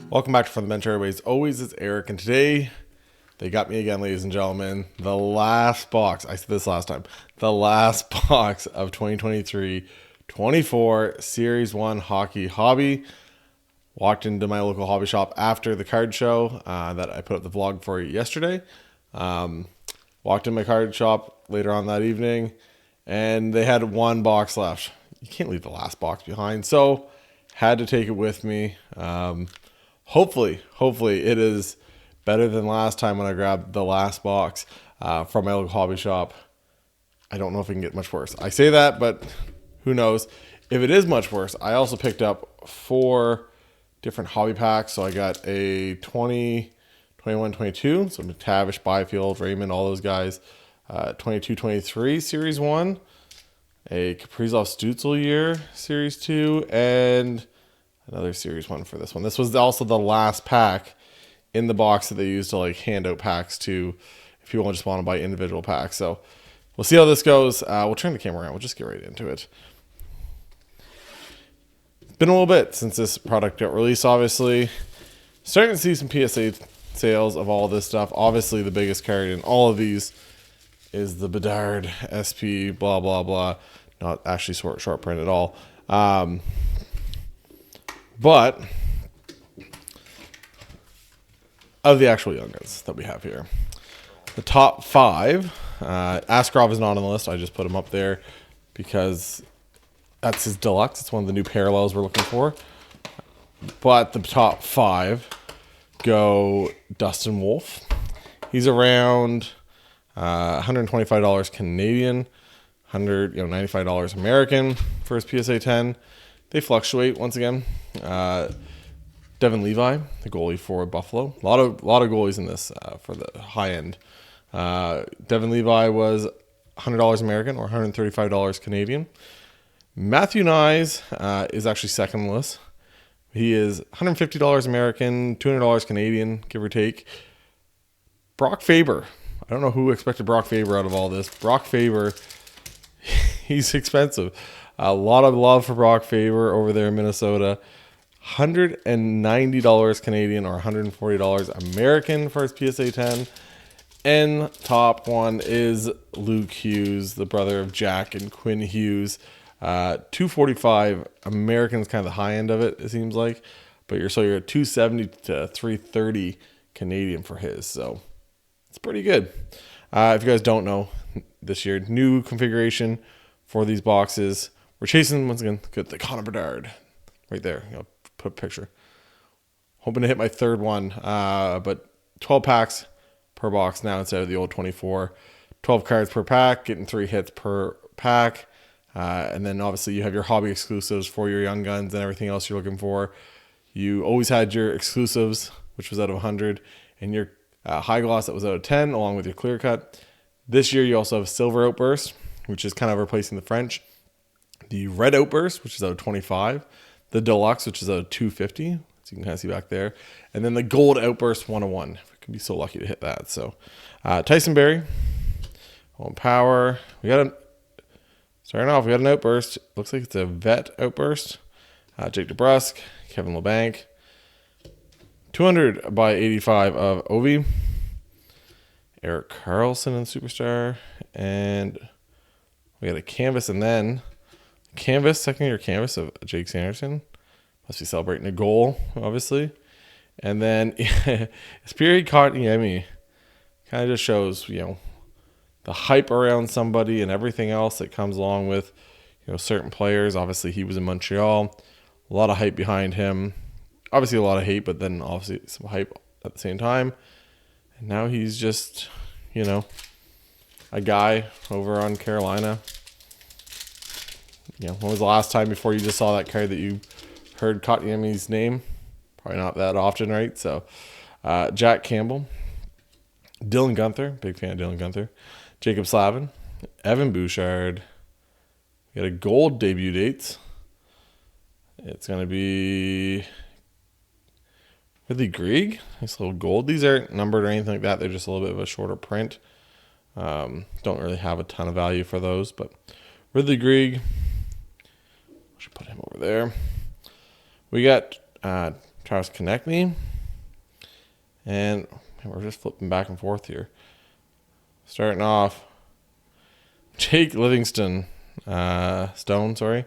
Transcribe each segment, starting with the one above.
Welcome back to From the Bench Airways. Always, it's Eric, and today they got me again, ladies and gentlemen. The last box, I said this last time, the last box of 2023-24 Series 1 Hockey Hobby. Walked into my local hobby shop after the card show that I put up the vlog for yesterday. Walked in my card shop later on that evening, and they had one box left. You can't leave the last box behind, so had to take it with me. Hopefully it is better than last time when I grabbed the last box from my local hobby shop. I don't know if it can get much worse. I say that, but who knows? If it is much worse, I also picked up 4 different hobby packs. So I got a 20, 21, 22. So McTavish, Byfield, Raymond, all those guys. 22, 23 Series 1. A Kaprizov Stützle year, Series 2. And another Series 1 for this one. This was also the last pack in the box that they used to like hand out packs to if people just want to buy individual packs. So we'll see how this goes. We'll turn the camera around. We'll just get right into it. It's been a little bit since this product got released, obviously. Starting to see some PSA sales of all this stuff. Obviously, the biggest card in all of these is the Bedard SP blah, blah, blah. Not actually short print at all. But of the actual Young Guns that we have here, the top 5, Askarov is not on the list. I just put him up there because that's his deluxe. It's one of the new parallels we're looking for. But the top 5 go Dustin Wolf. He's around $125 Canadian, $95 American for his PSA 10. They fluctuate once again. Devin Levi, the goalie for Buffalo. A lot of goalies in this for the high end. Devin Levi was $100 American or $135 Canadian. Matthew Nyes is actually second on the list. He is $150 American, $200 Canadian, give or take. Brock Faber. I don't know who expected Brock Faber out of all this. Brock Faber, he's expensive. A lot of love for Brock Faber over there in Minnesota. $190 Canadian or $140 American for his PSA 10. And top one is Luke Hughes, the brother of Jack and Quinn Hughes. $245 American is kind of the high end of it seems like. But you're at $270 to $330 Canadian for his. So it's pretty good. If you guys don't know, this year, new configuration for these boxes. We're chasing, once again, the Connor Bedard. Right there. I'll put a picture. Hoping to hit my third one. But 12 packs per box now instead of the old 24. 12 cards per pack, getting 3 hits per pack. And then obviously you have your hobby exclusives for your Young Guns and everything else you're looking for. You always had your exclusives, which was out of 100, and your high gloss that was out of 10, along with your clear cut. This year you also have Silver Outburst, which is kind of replacing the French. The Red Outburst, which is out of 25. The Deluxe, which is out of 250. So you can kind of see back there. And then the Gold Outburst 101. We can be so lucky to hit that. So Tyson Barrie. Home Power. Starting off, we got an Outburst. Looks like it's a Vet Outburst. Jake DeBrusk. Kevin LeBanc. 200 by 85 of Ovi. Erik Karlsson and Superstar. And we got a canvas and then second year canvas of Jake Sanderson. Must be celebrating a goal, obviously. And then Espiri Kotkaniemi kind of just shows, the hype around somebody and everything else that comes along with, certain players. Obviously, he was in Montreal. A lot of hype behind him. Obviously, a lot of hate, but then obviously some hype at the same time. And now he's just, a guy over on Carolina. When was the last time before you just saw that card that you heard Kotkaniemi's name? Probably not that often, right? So, Jack Campbell, Dylan Guenther, big fan of Dylan Guenther, Jacob Slavin, Evan Bouchard. We got a gold debut dates. It's going to be Ridley Greig. Nice little gold. These aren't numbered or anything like that. They're just a little bit of a shorter print. Don't really have a ton of value for those, but Ridley Greig. I should put him over there. We got Travis Konechny. And we're just flipping back and forth here. Starting off, Jake Livingston. Stone, sorry.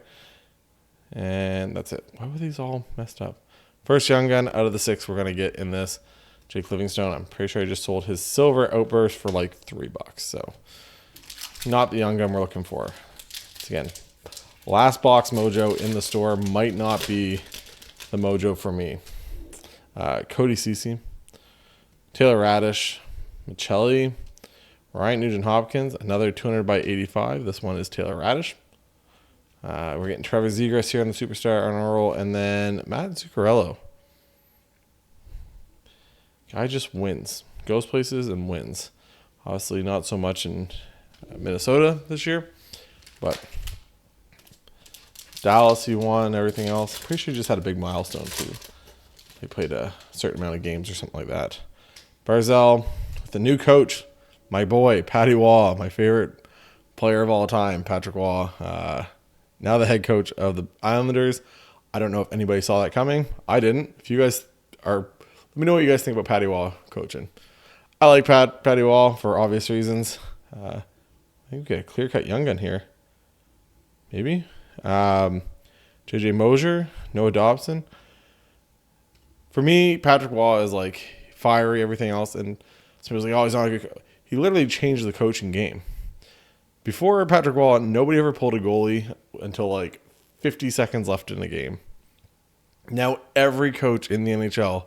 And that's it. Why were these all messed up? First young gun out of the 6 we're going to get in this. Jake Livingstone. I'm pretty sure I just sold his silver outburst for like $3. So not the young gun we're looking for. So again, last box mojo in the store might not be the mojo for me. Cody Ceci, Taylor Radish, Michelli, Ryan Nugent-Hopkins, another 200 by 85. This one is Taylor Radish. We're getting Trevor Zegras here on the Superstar on a roll, and then Matt Zuccarello. Guy just wins. Goes places and wins. Obviously not so much in Minnesota this year, but Dallas he won, everything else. Pretty sure he just had a big milestone too. He played a certain amount of games or something like that. Barzell with the new coach, my boy, Patty Waugh, my favorite player of all time, Patrick Waugh. Now the head coach of the Islanders. I don't know if anybody saw that coming. I didn't. If you guys are, let me know what you guys think about Patty Waugh coaching. I like Patty Waugh for obvious reasons. I think we get a clear-cut young gun here. Maybe. JJ Mosier, Noah Dobson. For me, Patrick Waugh is like fiery, everything else, and somebody's like, oh, he's not a good coach. He literally changed the coaching game. Before Patrick Waugh, nobody ever pulled a goalie until like 50 seconds left in the game. Now every coach in the NHL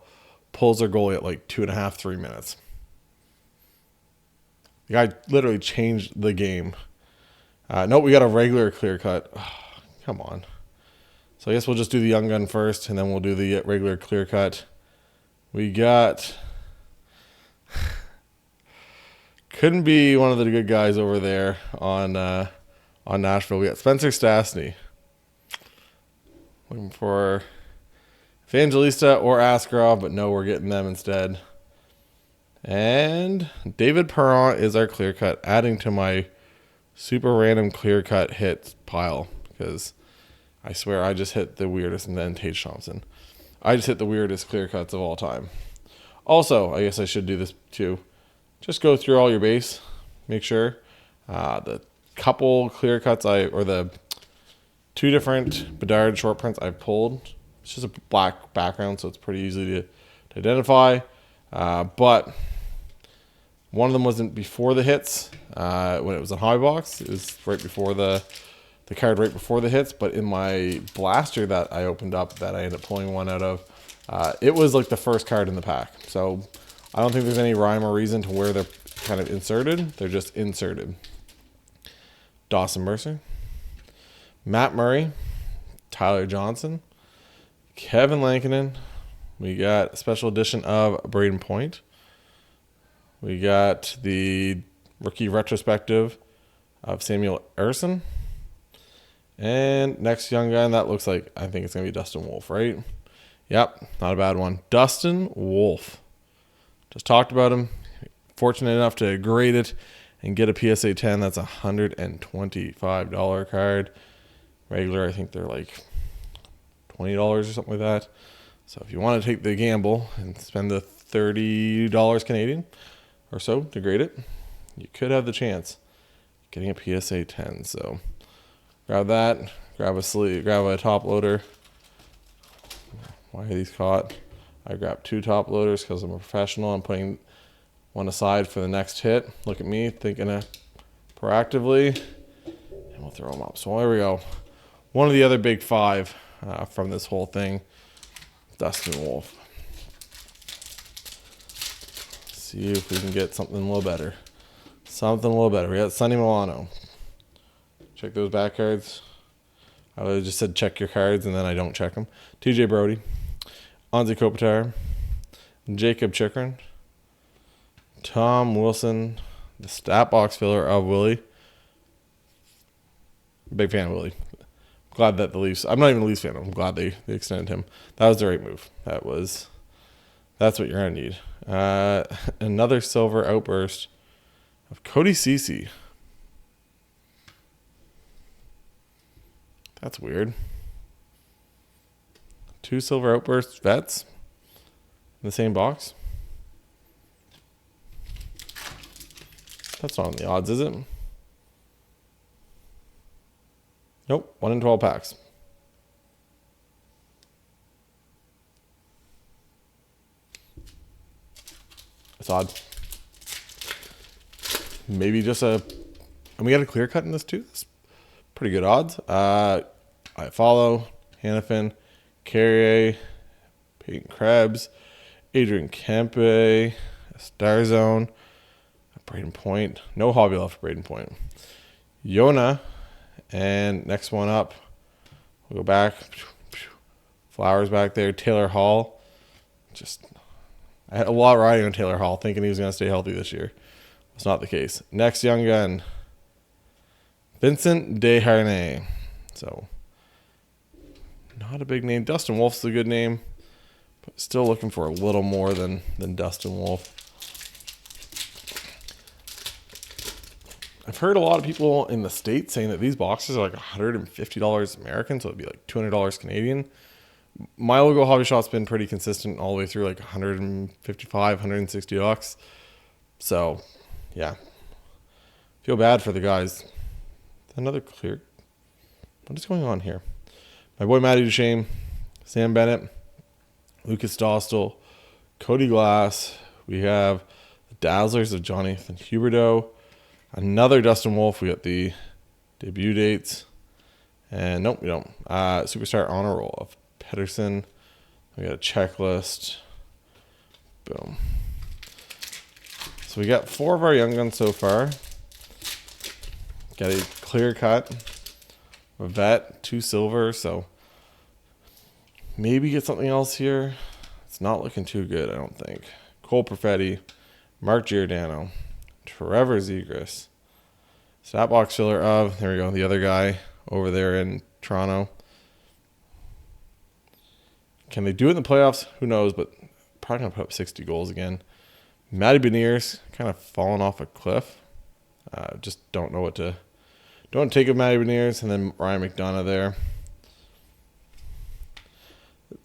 pulls their goalie at like 2.5, 3 minutes. The guy literally changed the game. No, we got a regular clear cut. Oh, come on. So I guess we'll just do the young gun first, and then we'll do the regular clear cut. We got... Couldn't be one of the good guys over there on Nashville. We got Spencer Stastny. Looking for Evangelista or Askarov, but no, we're getting them instead. And David Perron is our clear cut, adding to my super random clear cut hits pile, because I swear I just hit the weirdest, and then Tage Thompson. I just hit the weirdest clear cuts of all time. Also, I guess I should do this too. Just go through all your base. Make sure the couple clear cuts or the 2 different Bedard short prints I pulled. It's just a black background, so it's pretty easy to identify. But one of them wasn't before the hits when it was a high box. It was right before the card right before the hits. But in my blaster that I opened up, that I ended up pulling one out of, it was like the first card in the pack. So I don't think there's any rhyme or reason to where they're kind of inserted. They're just inserted. Dawson Mercer, Matt Murray, Tyler Johnson, Kevin Lankinen. We got a special edition of Braden Point. We got the rookie retrospective of Samuel Ersson. And next young gun, that looks like, I think it's going to be Dustin Wolf, right? Yep, not a bad one. Dustin Wolf. Just talked about him. Fortunate enough to grade it and get a PSA 10. That's a $125 card. Regular, I think they're like $20 or something like that. So if you want to take the gamble and spend the $30 Canadian or so to grade it, you could have the chance of getting a PSA 10. So grab that. Grab a sleeve. Grab a top loader. Why are these caught? I grabbed 2 top loaders because I'm a professional. I'm putting one aside for the next hit. Look at me thinking proactively. And we'll throw them up. So there we go. One of the other big 5 from this whole thing, Dustin Wolf. See if we can get something a little better. Something a little better. We got Sonny Milano. Check those back cards. I literally just said check your cards, and then I don't check them. TJ Brody. Anze Kopitar, Jacob Chikrin, Tom Wilson, the stat box filler of Willie. Big fan of Willie. Glad that the Leafs, I'm not even a Leafs fan, I'm glad they extended him. That was the right move. That's what you're going to need. Another silver outburst of Cody Ceci. That's weird. 2 silver outbursts vets. in the same box. That's not on the odds, is it? Nope, 1 in 12 packs. It's odd. Maybe just a... And we got a clear cut in this too? That's pretty good odds. I follow Hanifin, Carrier, Peyton Krebs, Adrian Kempe, Starzone, Braden Point. No hobby left for Braden Point. Yona, and next one up, we'll go back. Flowers back there. Taylor Hall. I had a lot riding on Taylor Hall, thinking he was going to stay healthy this year. It's not the case. Next young gun, Vincent Desharnais. So, not a big name. Dustin Wolf's a good name, but still looking for a little more than Dustin Wolf. I've heard a lot of people in the States saying that these boxes are like $150 American, so it'd be like $200 Canadian. My logo hobby shop's been pretty consistent all the way through, like $155, $160. So, yeah. Feel bad for the guys. Another clear. What is going on here? My boy Matty Duchesne, Sam Bennett, Lucas Dostal, Cody Glass. We have the Dazzlers of Jonathan Huberdeau. Another Dustin Wolf. We got the debut dates. And nope, we don't. Superstar honor roll of Pedersen. We got a checklist. Boom. So we got 4 of our young guns so far. Got a clear cut, a vet, 2 silver. So maybe get something else here. It's not looking too good, I don't think. Cole Perfetti, Mark Giordano, Trevor Zegras. Stat box filler of, there we go, the other guy over there in Toronto. Can they do it in the playoffs? Who knows, but probably going to put up 60 goals again. Matty Beniers, kind of fallen off a cliff. Just don't know what to... Don't take of Matty Beniers, and then Ryan McDonough there.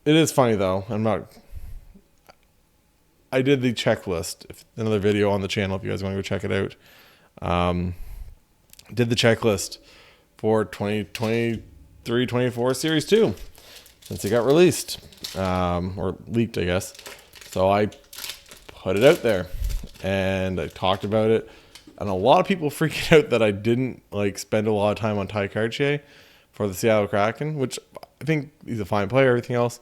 It is funny, though. I did the checklist. Another video on the channel if you guys want to go check it out. Did the checklist for 2023-24 Series 2 since it got released. Or leaked, I guess. So I put it out there. And I talked about it. And a lot of people freaking out that I didn't spend a lot of time on Ty Cartier for the Seattle Kraken, which I think he's a fine player, everything else.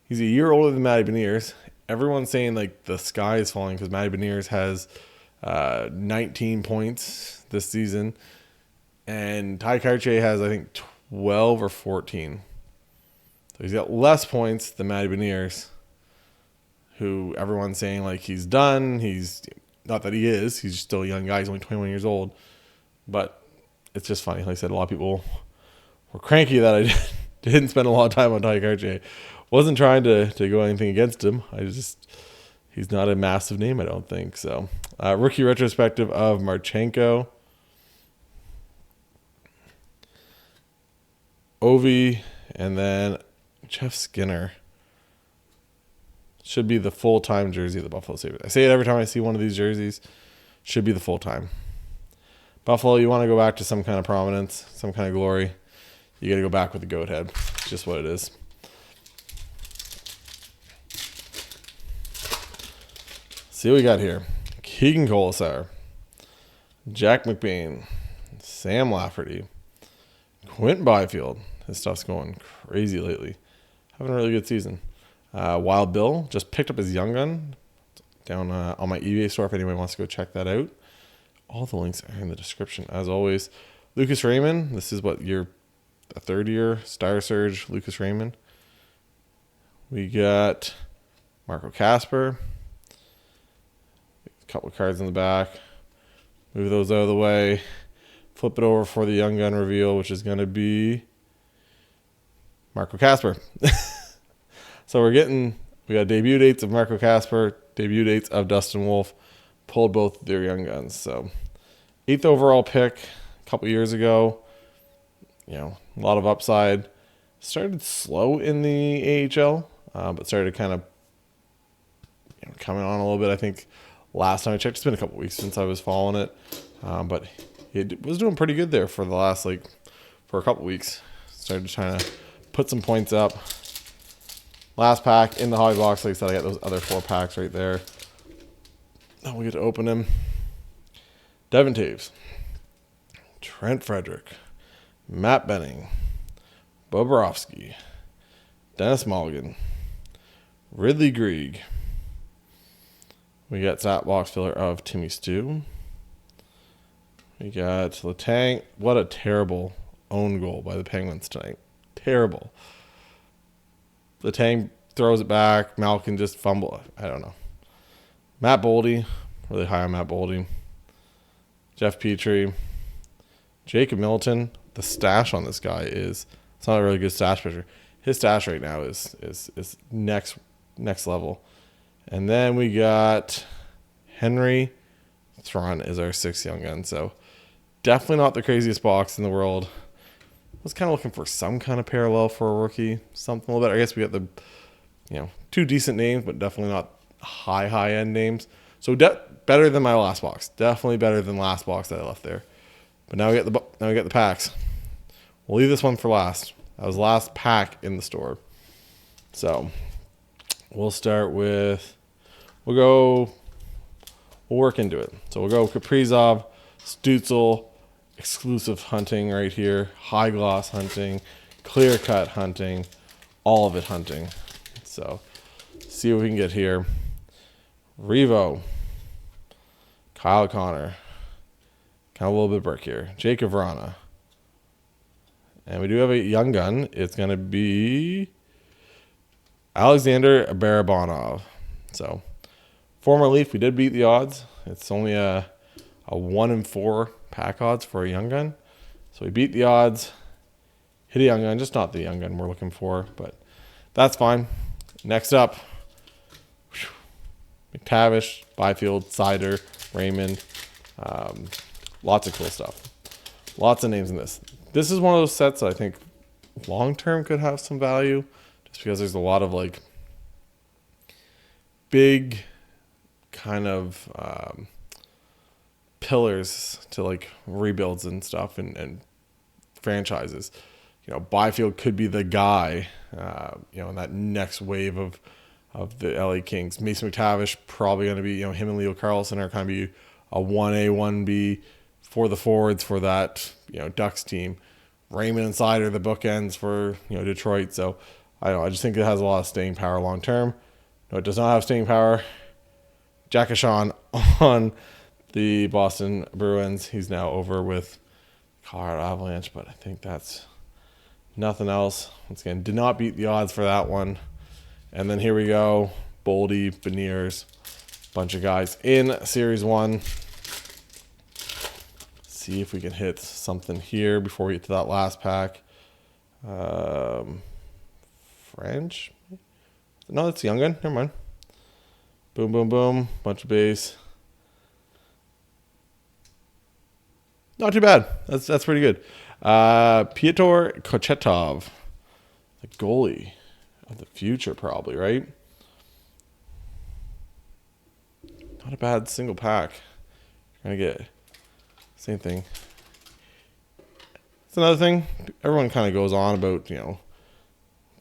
He's a year older than Matty Beniers. Everyone's saying the sky is falling because Matty Beniers has 19 points this season. And Ty Cartier has, I think, 12 or 14. So he's got less points than Matty Beniers, who everyone's saying he's done. He's not that he is. He's still a young guy. He's only 21 years old. But it's just funny. Like I said, a lot of people were cranky that I didn't spend a lot of time on Ty Cartier. Wasn't trying to go anything against him. He's not a massive name, I don't think. So, rookie retrospective of Marchenko. Ovi, and then Jeff Skinner. Should be the full-time jersey of the Buffalo Sabres. I say it every time I see one of these jerseys. Should be the full-time. Buffalo, you want to go back to some kind of prominence, some kind of glory. You got to go back with the goat head. It's just what it is. See what we got here. Keegan Colasar, Jack McBain, Sam Lafferty, Quentin Byfield. His stuff's going crazy lately. Having a really good season. Wild Bill just picked up his young gun down on my eBay store if anyone wants to go check that out. All the links are in the description as always. Lucas Raymond. This is a third year Star Surge Lucas Raymond. We got Marco Casper. A couple of cards in the back. Move those out of the way. Flip it over for the young gun reveal, which is going to be Marco Casper. So we got debut dates of Marco Casper, debut dates of Dustin Wolf. Pulled both their young guns. So 8th overall pick a couple years ago. A lot of upside. Started slow in the AHL, but started kind of coming on a little bit. I think last time I checked, it's been a couple weeks since I was following it, but it was doing pretty good there for the last for a couple weeks. Started trying to put some points up. Last pack in the hobby box. Like I said, I got those other 4 packs right there. Now we get to open them. Devin Taves, Trent Frederick, Matt Benning, Bobrovsky, Dennis Mulligan, Ridley Greig. We got that box filler of Timmy Stew. We got Letang. What a terrible own goal by the Penguins tonight. Terrible. Letang throws it back. Malkin just fumble. I don't know. Matt Boldy. Really high on Matt Boldy. Jeff Petrie. Jacob Middleton. The stash on this guy is, it's not a really good stash picture. His stash right now is next level. And then we got Henry Thron is our 6th young gun. So definitely not the craziest box in the world. I was kind of looking for some kind of parallel for a rookie, something a little bit. I guess we got the, 2 decent names, but definitely not high end names. So better than my last box. Definitely better than last box that I left there. But now we got the packs. We'll leave this one for last. That was the last pack in the store. So we'll start with, we'll work into it. So we'll go Kaprizov, Stützle, exclusive hunting right here, high gloss hunting, clear cut hunting, all of it hunting. So see what we can get here. Revo, Kyle Connor, kind of a little bit Burke here, Jacob Vrana. And we do have a young gun. It's going to be Alexander Barabanov. So former Leaf, we did beat the odds. It's only a 1-in-4 pack odds for a young gun. So we beat the odds, hit a young gun, just not the young gun we're looking for, but that's fine. Next up, McTavish, Byfield, Sider, Raymond. Lots of cool stuff. Lots of names in this. This is one of those sets that I think long-term could have some value, just because there's a lot of big kind of pillars to rebuilds and stuff and franchises. Byfield could be the guy, in that next wave of the LA Kings. Mason McTavish probably going to be, him and Leo Carlson are kind of be a 1A, 1B for the forwards for that, Ducks team. Raymond and Sider, the bookends for, Detroit. So I just think it has a lot of staying power long term. No, it does not have staying power. Jack Ashawn on the Boston Bruins. He's now over with Colorado Avalanche, but I think that's nothing else. Once again, did not beat the odds for that one. And then here we go. Boldy, Beniers, bunch of guys in Series 1. See if we can hit something here before we get to that last pack. French? No, that's Young Gun. Never mind. Boom, boom, boom. Bunch of base. Not too bad. That's pretty good. Pyotr Kochetov, the goalie of the future, probably, right? Not a bad single pack. You're going to get same thing. It's another thing. Everyone kind of goes on about,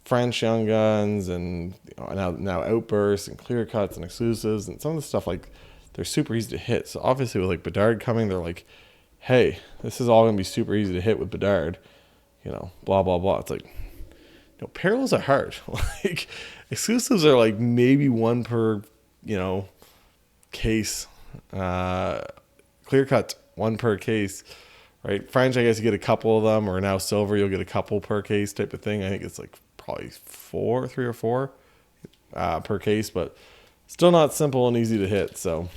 French young guns and now outbursts and clear cuts and exclusives and some of the stuff they're super easy to hit. So obviously with Bedard coming, they're like, hey, this is all going to be super easy to hit with Bedard, blah, blah, blah. It's parallels are hard. Exclusives are maybe one per, case. Clear cut, one per case, right? French, I guess you get a couple of them, or now silver, you'll get a couple per case type of thing. I think it's probably 3 or 4 per case, but still not simple and easy to hit. So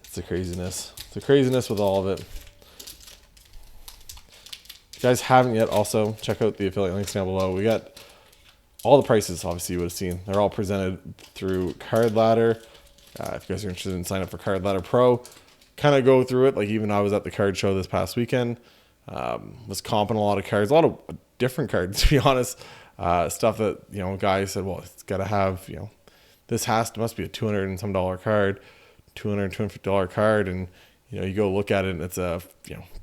it's the craziness. It's the craziness with all of it. If you guys haven't yet, also check out the affiliate links down below. We got all the prices, obviously, you would have seen. They're all presented through Card Ladder. If you guys are interested in signing up for Card Ladder Pro, kind of go through it. Even I was at the card show this past weekend. Was comping a lot of cards, a lot of different cards, to be honest. Stuff that, guys said, well, it's got to have, this must be a $200 and some card, $250 card, and you go look at it and it's a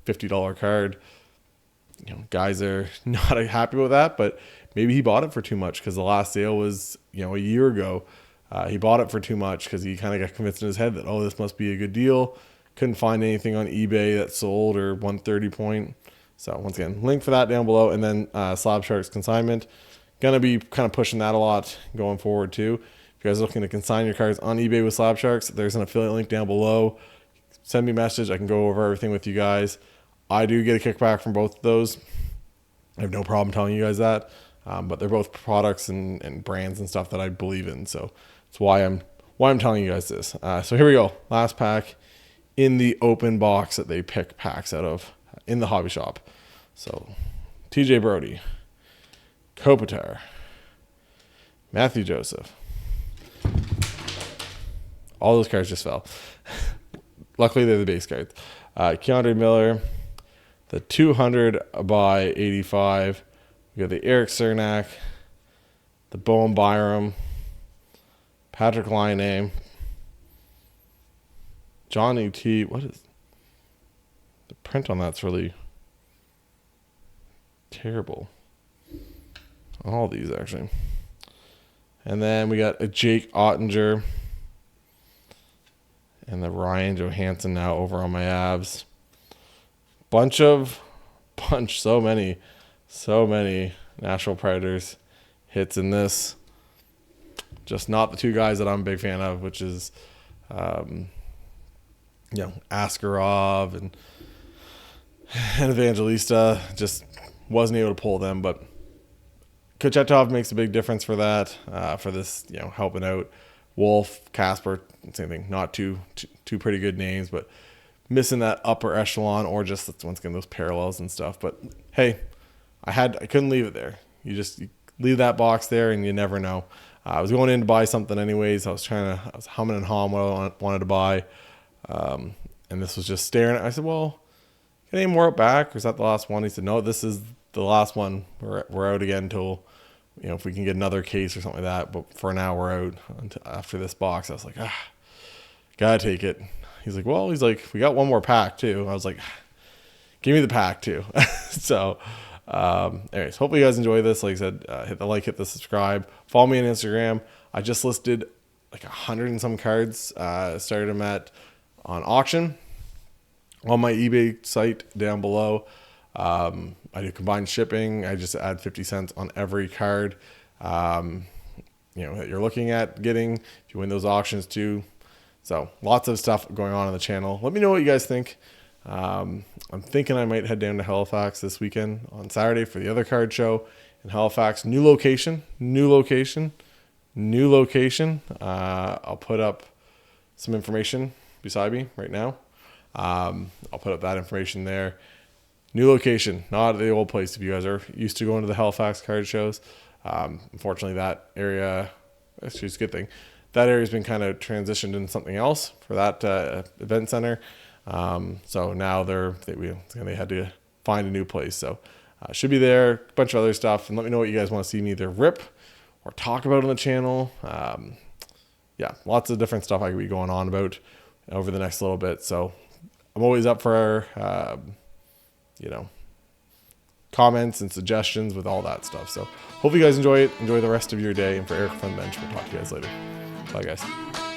$50 card. Guys are not happy with that, but maybe he bought it for too much because the last sale was a year ago. He bought it for too much because he kind of got convinced in his head that, oh, this must be a good deal. Couldn't find anything on eBay that sold or 130 point. So once again, link for that down below. And then Slab Sharks consignment. Going to be kind of pushing that a lot going forward too. If you guys are looking to consign your cards on eBay with Slab Sharks, there's an affiliate link down below. Send me a message. I can go over everything with you guys. I do get a kickback from both of those. I have no problem telling you guys that. But they're both products and brands and stuff that I believe in. So that's why I'm telling you guys this. So here we go. Last pack in the open box that they pick packs out of in the hobby shop. So TJ Brodie, Kopitar, Matthew Joseph. All those cards just fell. Luckily, they're the base cards. Keandre Miller, the 200 by 85. We got the Eric Cernak, the Bowen Byram, Patrick Laine, Johnny T. What is the print on that's really terrible. All these actually. And then we got a Jake Ottinger and the Ryan Johansson now over on my Avs. So many Nashville Predators hits in this. Just not the two guys that I'm a big fan of, which is, Askarov and Evangelista. Just wasn't able to pull them, but Kochetkov makes a big difference for that, for this, helping out. Wolf, Casper, same thing. Not two pretty good names, but missing that upper echelon or just once again those parallels and stuff. But hey, I couldn't leave it there. You leave that box there, and you never know. I was going in to buy something anyways. I was humming and hawing what I wanted to buy, and this was just staring at. I said, "Well, get any more out back, or is that the last one?" He said, "No, this is the last one. We're out again until." If we can get another case or something like that. But for now, we're out after this box. I was like, gotta take it. He's like, we got one more pack too. I was like, give me the pack too. So, anyways, hopefully you guys enjoy this. Like I said, hit the like, hit the subscribe. Follow me on Instagram. I just listed like 100 and some cards. Started them on auction on my eBay site down below. I do combined shipping. I just add 50 cents on every card, that you're looking at getting if you win those auctions too. So lots of stuff going on the channel. Let me know what you guys think. I'm thinking I might head down to Halifax this weekend on Saturday for the other card show in Halifax. New location. I'll put up some information beside me right now. I'll put up that information there. New location, not the old place. If you guys are used to going to the Halifax card shows, unfortunately that area, actually it's a good thing, that area's been kind of transitioned into something else for that event center. So now they had to find a new place. So should be there, a bunch of other stuff. And let me know what you guys want to see me either rip or talk about on the channel. Lots of different stuff I could be going on about over the next little bit. So I'm always up for comments and suggestions with all that stuff. So hope you guys enjoy it. Enjoy the rest of your day. And for Eric from the Bench, we'll talk to you guys later. Bye, guys.